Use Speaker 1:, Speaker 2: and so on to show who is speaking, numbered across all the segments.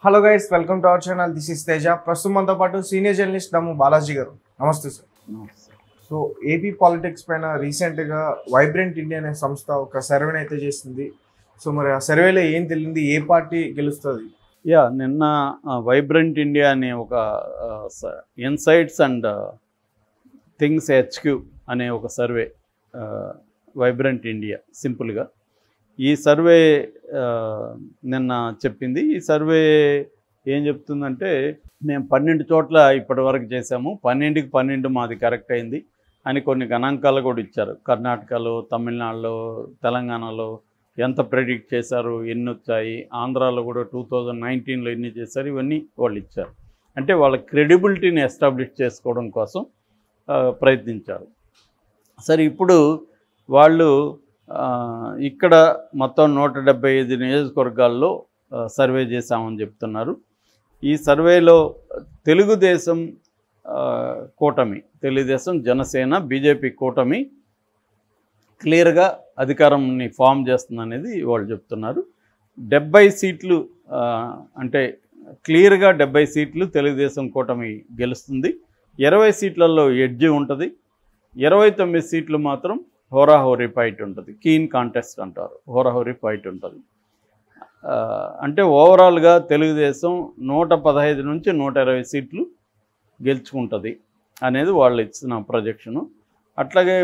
Speaker 1: Hello guys, welcome to our channel. This is Teja. ప్రస్తుతం మనతో పాటు సీనియర్ జర్నలిస్ట్ దమ్ము బాలాజీ గారు. నమస్తే సార్. సో ఏపీ పాలిటిక్స్ పైన రీసెంట్గా వైబ్రెంట్ ఇండియా అనే సంస్థ ఒక సర్వేని అయితే చేసింది. సో మరి ఆ సర్వేలో ఏం తెలియంది, ఏ పార్టీ గెలుస్తుంది?
Speaker 2: నిన్న వైబ్రెంట్ ఇండియా అనే ఒక ఇన్సైట్స్ అండ్ థింగ్స్ హెచ్క్యూ అనే ఒక సర్వే, వైబ్రెంట్ ఇండియా సింపుల్గా ఈ సర్వే నిన్న చెప్పింది. ఈ సర్వే ఏం చెప్తుందంటే, మేము 12 చోట్ల ఇప్పటి వరకు చేసాము, 12కి 12 మాది కరెక్ట్ అయింది అని కొన్ని గణాంకాలు కూడా ఇచ్చారు. కర్ణాటకలో, తమిళనాడులో, తెలంగాణలో ఎంత ప్రెడిక్ట్ చేశారు, ఎన్ని వచ్చాయి, ఆంధ్రాలో కూడా 2019లో ఎన్ని చేశారు, ఇవన్నీ వాళ్ళు ఇచ్చారు. అంటే వాళ్ళ క్రెడిబిలిటీని ఎస్టాబ్లిష్ చేసుకోవడం కోసం ప్రయత్నించారు. సరే, ఇప్పుడు వాళ్ళు ఇక్కడ మొత్తం 175 నియోజకవర్గాల్లో సర్వే చేశామని చెప్తున్నారు. ఈ సర్వేలో తెలుగుదేశం కూటమి, తెలుగుదేశం, జనసేన, బీజేపీ కూటమి క్లియర్గా అధికారంని ఫామ్ చేస్తుందనేది వాళ్ళు చెప్తున్నారు. 70 సీట్లు, అంటే క్లియర్గా 70 సీట్లు తెలుగుదేశం కూటమి గెలుస్తుంది. 20 సీట్లలో ఎడ్జి ఉంటుంది. 29 సీట్లు మాత్రం హోరాహోరీ ఫైట్ ఉంటుంది. కీన్ కాంటెస్ట్ అంటారు, హోరాహోరీ ఫైట్ ఉంటుంది. అంటే ఓవరాల్గా తెలుగుదేశం 115 నుంచి 120 సీట్లు గెలుచుకుంటుంది అనేది వాళ్ళు ఇచ్చిన ప్రొజెక్షను. అట్లాగే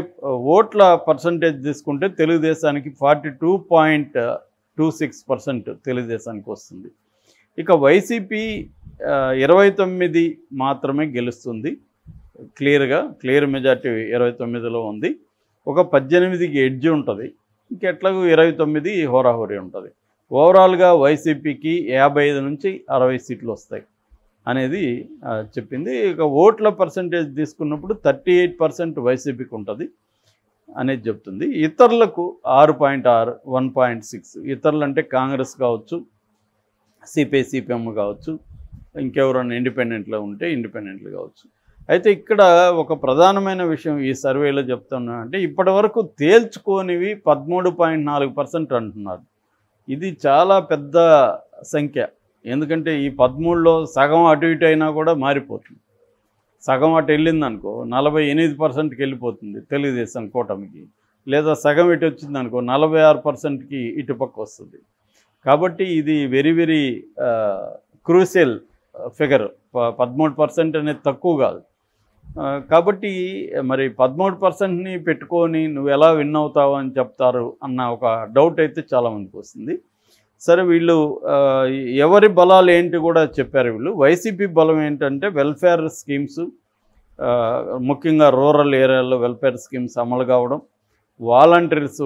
Speaker 2: ఓట్ల పర్సంటేజ్ తీసుకుంటే తెలుగుదేశానికి 42.26% తెలుగుదేశానికి వస్తుంది. ఇక వైసీపీ 29 మాత్రమే గెలుస్తుంది. క్లియర్ మెజార్టీ 29లో ఉంది. ఒక 18కి ఎడ్జ్ ఉంటుంది. ఇంకెట్లాగూ 29 హోరాహోరీ ఉంటుంది. ఓవరాల్గా వైసీపీకి 55 నుంచి 60 సీట్లు వస్తాయి అనేది చెప్పింది. ఇక ఓట్ల పర్సంటేజ్ తీసుకున్నప్పుడు 38% వైసీపీకి ఉంటుంది అనేది చెప్తుంది. ఇతరులకు 6.6, 1.6. ఇతరులు అంటే కాంగ్రెస్ కావచ్చు, సిపిఐ, సిపిఎం కావచ్చు, ఇంకెవరైనా ఇండిపెండెంట్లో ఉంటే ఇండిపెండెంట్లు కావచ్చు. అయితే ఇక్కడ ఒక ప్రధానమైన విషయం ఈ సర్వేలో చెప్తున్నా అంటే, ఇప్పటి వరకు తేల్చుకోనివి 13.4% అంటున్నారు. ఇది చాలా పెద్ద సంఖ్య. ఎందుకంటే ఈ 13లో సగం అటు ఇటు అయినా కూడా మారిపోతుంది. సగం అటు వెళ్ళిందనుకో 48%కి వెళ్ళిపోతుంది తెలుగుదేశం కూటమికి, లేదా సగం ఇటు వచ్చిందనుకో 46%కి ఇటుపక్క వస్తుంది. కాబట్టి ఇది వెరీ వెరీ క్రూషియల్ ఫిగర్. 13% అనేది తక్కువ కాదు. కాబట్టి మరి 13%ని పెట్టుకొని నువ్వు ఎలా విన్ అవుతావు అని చెప్తారు అన్న ఒక డౌట్ అయితే చాలామందికి వస్తుంది. సరే, వీళ్ళు ఎవరి బలాలు ఏంటి కూడా చెప్పారు. వీళ్ళు వైసీపీ బలం ఏంటంటే వెల్ఫేర్ స్కీమ్స్, ముఖ్యంగా రూరల్ ఏరియాల్లో వెల్ఫేర్ స్కీమ్స్ అమలు కావడం, వాలంటీర్స్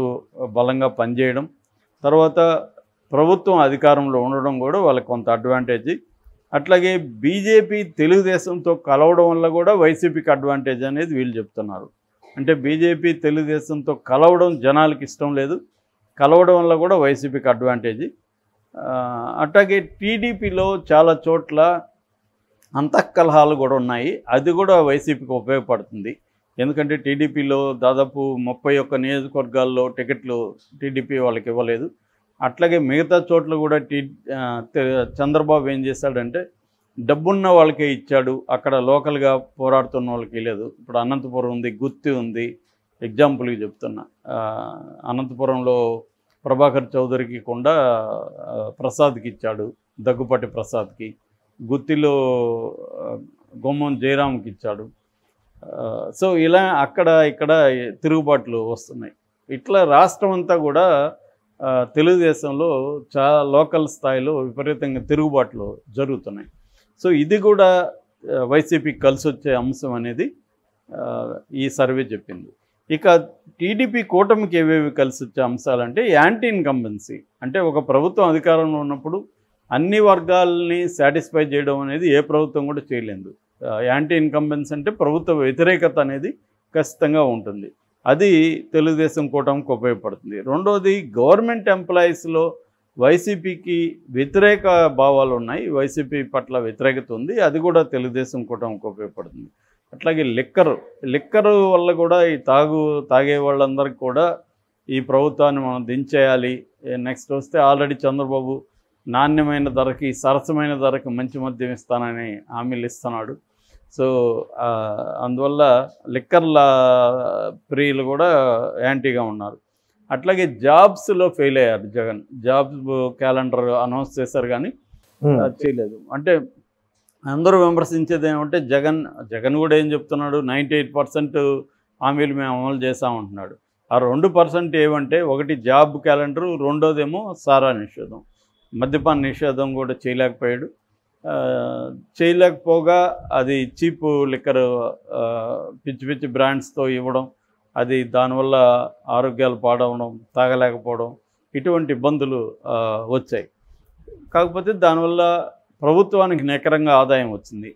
Speaker 2: బలంగా పనిచేయడం, తర్వాత ప్రభుత్వం అధికారంలో ఉండడం కూడా వాళ్ళకి కొంత అడ్వాంటేజ్. అట్లాగే బీజేపీ తెలుగుదేశంతో కలవడం వల్ల కూడా వైసీపీకి అడ్వాంటేజ్ అనేది వీళ్ళు చెప్తున్నారు. అంటే బీజేపీ తెలుగుదేశంతో కలవడం జనాలకి ఇష్టం లేదు, కలవడం వల్ల కూడా వైసీపీకి అడ్వాంటేజ్. అట్లాగే టీడీపీలో చాలా చోట్ల అంతఃకలహాలు కూడా ఉన్నాయి. అది కూడా వైసీపీకి ఉపయోగపడుతుంది. ఎందుకంటే టీడీపీలో దాదాపు 31 నియోజకవర్గాల్లో టికెట్లు టీడీపీ వాళ్ళకి ఇవ్వలేదు. అట్లాగే మిగతా చోట్ల కూడా చంద్రబాబు ఏం చేశాడంటే డబ్బున్న వాళ్ళకే ఇచ్చాడు, అక్కడ లోకల్గా పోరాడుతున్న వాళ్ళకి లేదు. ఇప్పుడు అనంతపురం ఉంది, గుత్తి ఉంది. ఎగ్జాంపుల్కి చెప్తున్నా, అనంతపురంలో ప్రభాకర్ చౌదరికి కూడా ప్రసాద్కి ఇచ్చాడు, దగ్గుపాటి ప్రసాద్కి. గుత్తిలో గుమ్మం జయరామ్కి ఇచ్చాడు. సో ఇలా అక్కడ ఇక్కడ తిరుగుబాట్లు వస్తున్నాయి. ఇట్లా రాష్ట్రం అంతా కూడా తెలుగుదేశంలో చాలా లోకల్ స్థాయిలో విపరీతంగా తిరుగుబాట్లు జరుగుతున్నాయి. సో ఇది కూడా వైసీపీకి కలిసి వచ్చే అంశం అనేది ఈ సర్వే చెప్పింది. ఇక టీడీపీ కూటమికి ఏవేవి కలిసి వచ్చే అంశాలంటే యాంటీ ఇన్కంబెన్సీ. అంటే ఒక ప్రభుత్వం అధికారంలో ఉన్నప్పుడు అన్ని వర్గాలని సాటిస్ఫై చేయడం అనేది ఏ ప్రభుత్వం కూడా చేయలేదు. యాంటీ ఇన్కంబెన్సీ అంటే ప్రభుత్వ వ్యతిరేకత అనేది ఖచ్చితంగా ఉంటుంది. అది తెలుగుదేశం కూటమికి ఉపయోగపడుతుంది. రెండోది, గవర్నమెంట్ ఎంప్లాయీస్లో వైసీపీకి వ్యతిరేక భావాలు ఉన్నాయి, వైసీపీ పట్ల వ్యతిరేకత ఉంది. అది కూడా తెలుగుదేశం కూటమికి ఉపయోగపడుతుంది. అట్లాగే లిక్కరు వల్ల కూడా ఈ తాగే వాళ్ళందరికీ కూడా ఈ ప్రభుత్వాన్ని మనం దించేయాలి, నెక్స్ట్ వస్తే ఆల్రెడీ చంద్రబాబు నాణ్యమైన ధరకి సరసమైన ధరకి మంచి మద్యం ఇస్తానని హామీలు ఇస్తున్నాడు. సో అందువల్ల లిక్కర్ల ప్రియులు కూడా యాంటీగా ఉన్నారు. అట్లాగే జాబ్స్లో ఫెయిల్ అయ్యారు జగన్. జాబ్స్ క్యాలెండర్ అనౌన్స్ చేశారు కానీ చేయలేదు. అంటే అందరూ విమర్శించేది ఏమంటే జగన్ కూడా ఏం చెప్తున్నాడు, 98% హామీలు మేము అమలు చేసామంటున్నాడు. ఆ 2% ఏమంటే ఒకటి జాబ్ క్యాలెండరు, రెండోదేమో సారా నిషేధం, మద్యపాన నిషేధం కూడా చేయలేకపోయాడు. చేయలేకపోగా అది చీప్ లిక్కర్ పిచ్చి పిచ్చి బ్రాండ్స్తో ఇవ్వడం, అది దానివల్ల ఆరోగ్యాలు పాడవడం, తాగలేకపోవడం, ఇటువంటి ఇబ్బందులు వచ్చాయి. కాకపోతే దానివల్ల ప్రభుత్వానికి నికరంగా ఆదాయం వచ్చింది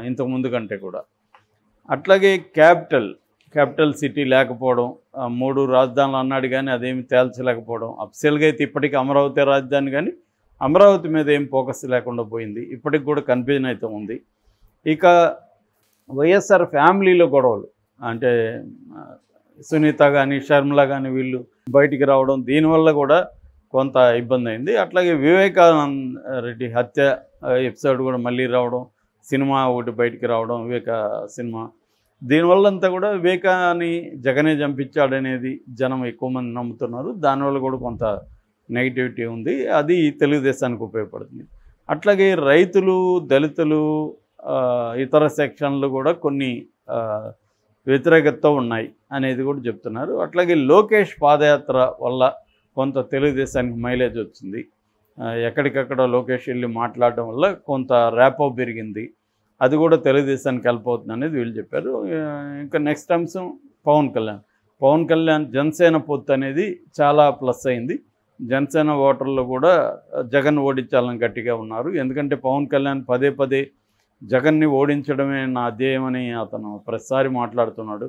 Speaker 2: ఇంతకుముందు కంటే కూడా. అట్లాగే క్యాపిటల్ సిటీ లేకపోవడం, 3 రాజధానులు అన్నాడు కానీ అదేమి తేల్చలేకపోవడం. అఫ్సెల్గా అయితే ఇప్పటికీ అమరావతి రాజధాని కానీ అమరావతి మీద ఏం ఫోకస్ లేకుండా పోయింది. ఇప్పటికి కూడా కన్ఫ్యూజన్ అయితే ఉంది. ఇక వైఎస్ఆర్ ఫ్యామిలీలో గొడవలు, అంటే సునీత కానీ షర్మిల కానీ వీళ్ళు బయటికి రావడం, దీనివల్ల కూడా కొంత ఇబ్బంది అయింది. అట్లాగే వివేకానంద రెడ్డి హత్య ఎపిసోడ్ కూడా మళ్ళీ రావడం, సినిమా ఒకటి బయటికి రావడం, వివేక సినిమా, దీనివల్లంతా కూడా వివేకాన్ని జగనే చంపించాడనేది జనం ఎక్కువ మంది నమ్ముతున్నారు. దానివల్ల కూడా కొంత నెగిటివిటీ ఉంది. అది తెలుగుదేశానికి ఉపయోగపడుతుంది. అట్లాగే రైతులు, దళితులు, ఇతర సెక్షన్లు కూడా కొన్ని వ్యతిరేకతతో ఉన్నాయి అనేది కూడా చెప్తున్నారు. అట్లాగే లోకేష్ పాదయాత్ర వల్ల కొంత తెలుగుదేశానికి మైలేజ్ వచ్చింది. ఎక్కడికక్కడ లోకేష్ వెళ్ళి మాట్లాడడం వల్ల కొంత ర్యాపో పెరిగింది. అది కూడా తెలుగుదేశానికి హెల్ప్ అవుతుంది అనేది వీళ్ళు చెప్పారు. ఇంకా నెక్స్ట్ అంశం పవన్ కళ్యాణ్ జనసేన పొత్తు అనేది చాలా ప్లస్ అయింది. జనసేన ఓటర్లు కూడా జగన్ ఓడించాలని గట్టిగా ఉన్నారు. ఎందుకంటే పవన్ కళ్యాణ్ పదే జగన్ని ఓడించడమే నా ధ్యేయమని అతను ప్రతిసారి మాట్లాడుతున్నాడు.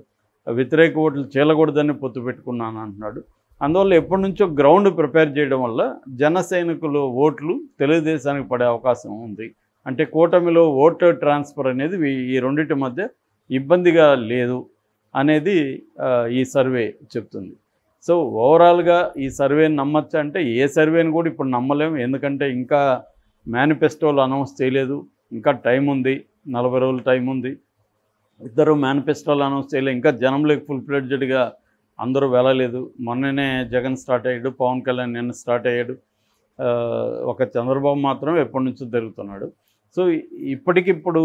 Speaker 2: వ్యతిరేక ఓట్లు చేయకూడదని పొత్తు పెట్టుకున్నాను అంటున్నాడు. అందువల్ల ఎప్పటి నుంచో గ్రౌండ్ ప్రిపేర్ చేయడం వల్ల జన సైనికులు ఓట్లు తెలుగుదేశానికి పడే అవకాశం ఉంది. అంటే కూటమిలో ఓటర్ ట్రాన్స్ఫర్ అనేది ఈ రెండింటి మధ్య ఇబ్బందిగా లేదు అనేది ఈ సర్వే చెప్తుంది. సో ఓవరాల్గా ఈ సర్వేని నమ్మచ్చా అంటే ఏ సర్వేని కూడా ఇప్పుడు నమ్మలేము. ఎందుకంటే ఇంకా మేనిఫెస్టోలు అనౌన్స్ చేయలేదు, ఇంకా టైం ఉంది, 40 రోజులు టైం ఉంది. ఇద్దరు మేనిఫెస్టోలు అనౌన్స్ చేయలేదు, ఇంకా జనంలోకి ఫుల్ ఫ్లెడ్జెడ్గా అందరూ వెళ్ళలేదు. మొన్ననే జగన్ స్టార్ట్ అయ్యాడు, పవన్ కళ్యాణ్ నిన్న స్టార్ట్ అయ్యాడు. ఒక చంద్రబాబు మాత్రం ఎప్పటి నుంచో జరుగుతున్నాడు. సో ఇప్పటికిప్పుడు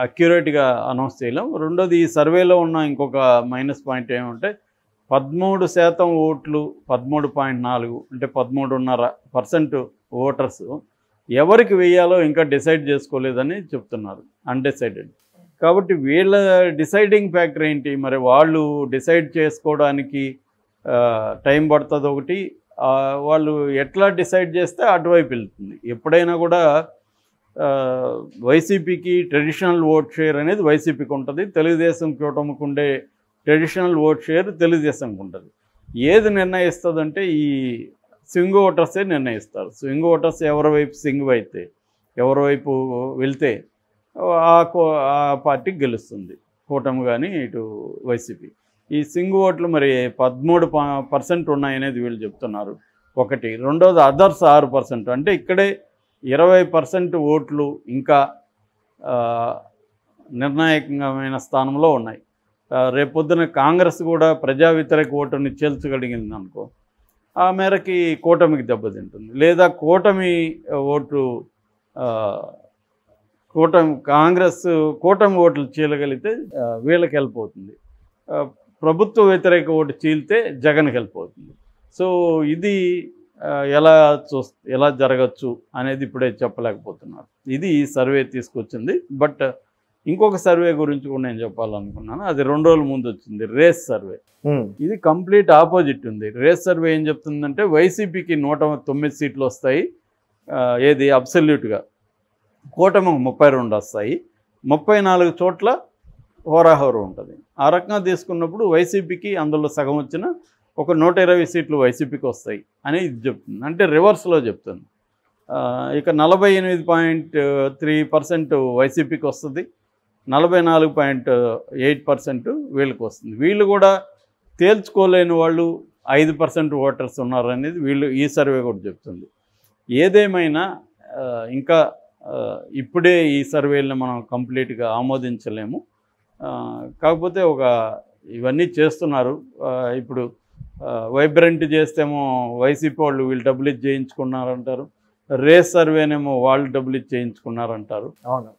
Speaker 2: అక్యురేట్గా అనౌన్స్ చేయలేం. రెండోది ఈ సర్వేలో ఉన్న ఇంకొక మైనస్ పాయింట్ ఏమంటే 13% ఓట్లు, 13.4 అంటే 13.5% ఓటర్స్ ఎవరికి వేయాలో ఇంకా డిసైడ్ చేసుకోలేదని చెప్తున్నారు, అన్డిసైడెడ్. కాబట్టి వీళ్ళ డిసైడింగ్ ఫ్యాక్టర్ ఏంటి, మరి వాళ్ళు డిసైడ్ చేసుకోవడానికి టైం పడుతుంది ఒకటి, వాళ్ళు ఎట్లా డిసైడ్ చేస్తే అటువైపు వెళ్తుంది. ఎప్పుడైనా కూడా వైసీపీకి ట్రెడిషనల్ ఓట్ షేర్ అనేది వైసీపీకి ఉంటుంది, తెలుగుదేశం కూటమికి ఉండే ట్రెడిషనల్ ఓట్ షేర్ తెలుగుదేశంకి ఉంటుంది. ఏది నిర్ణయిస్తుందంటే ఈ స్వింగ్ ఓటర్సే నిర్ణయిస్తారు. స్వింగ్ ఓటర్స్ ఎవరి వైపు స్వింగ్ అయితే, ఎవరి వైపు వెళ్తే ఆ పార్టీకి గెలుస్తుంది, కూటమి కానీ ఇటు వైసీపీ. ఈ స్వింగ్ ఓట్లు మరి 13% ఉన్నాయనేది వీళ్ళు చెప్తున్నారు ఒకటి. రెండోది అదర్స్ 6%, అంటే ఇక్కడే 20% ఓట్లు ఇంకా నిర్ణాయకమైన స్థానంలో ఉన్నాయి. రేపొద్దున కాంగ్రెస్ కూడా ప్రజా వ్యతిరేక ఓటుని చేల్చగలిగింది అనుకో, ఆ మేరకి కూటమికి దెబ్బతింటుంది. లేదా కూటమి ఓటు కూటమి ఓట్లు చీలగలిగితే వీళ్ళకి హెల్ప్ అవుతుంది, ప్రభుత్వ వ్యతిరేక ఓటు చీలితే జగన్కి హెల్ప్ అవుతుంది. సో ఇది ఎలా జరగచ్చు అనేది ఇప్పుడే చెప్పలేకపోతున్నారు. ఇది ఈ సర్వే తీసుకొచ్చింది. బట్ ఇంకొక సర్వే గురించి కూడా నేను చెప్పాలనుకున్నాను, అది 2 రోజుల ముందు వచ్చింది, రేస్ సర్వే. ఇది కంప్లీట్ ఆపోజిట్ ఉంది. రేస్ సర్వే ఏం చెప్తుందంటే వైసీపీకి 109 సీట్లు వస్తాయి, ఏది అబ్సల్యూట్గా, కూటమికి 32 వస్తాయి, 34 చోట్ల హోరాహోరు ఉంటుంది. ఆ రకంగా తీసుకున్నప్పుడు వైసీపీకి అందులో సగం వచ్చిన ఒక 120 సీట్లు వైసీపీకి వస్తాయి అని ఇది చెప్తుంది. అంటే రివర్స్లో చెప్తుంది. ఇక 48.3% వైసీపీకి వస్తుంది, 44.8% వీళ్ళకి వస్తుంది. వీళ్ళు కూడా తేల్చుకోలేని వాళ్ళు 5% ఓటర్స్ ఉన్నారనేది వీళ్ళు ఈ సర్వే కూడా చెప్తుంది. ఏదేమైనా ఇంకా ఇప్పుడే ఈ సర్వేలను మనం కంప్లీట్గా ఆమోదించలేము. కాకపోతే ఇవన్నీ చేస్తున్నారు. ఇప్పుడు వైబ్రెంట్ చేస్తేమో వైసీపీ వాళ్ళు వీళ్ళు డబ్బులు ఇచ్చి చేయించుకున్నారంటారు, రేస్ సర్వేనేమో వాళ్ళు డబ్బులు ఇచ్చి చేయించుకున్నారంటారు.
Speaker 1: అవును.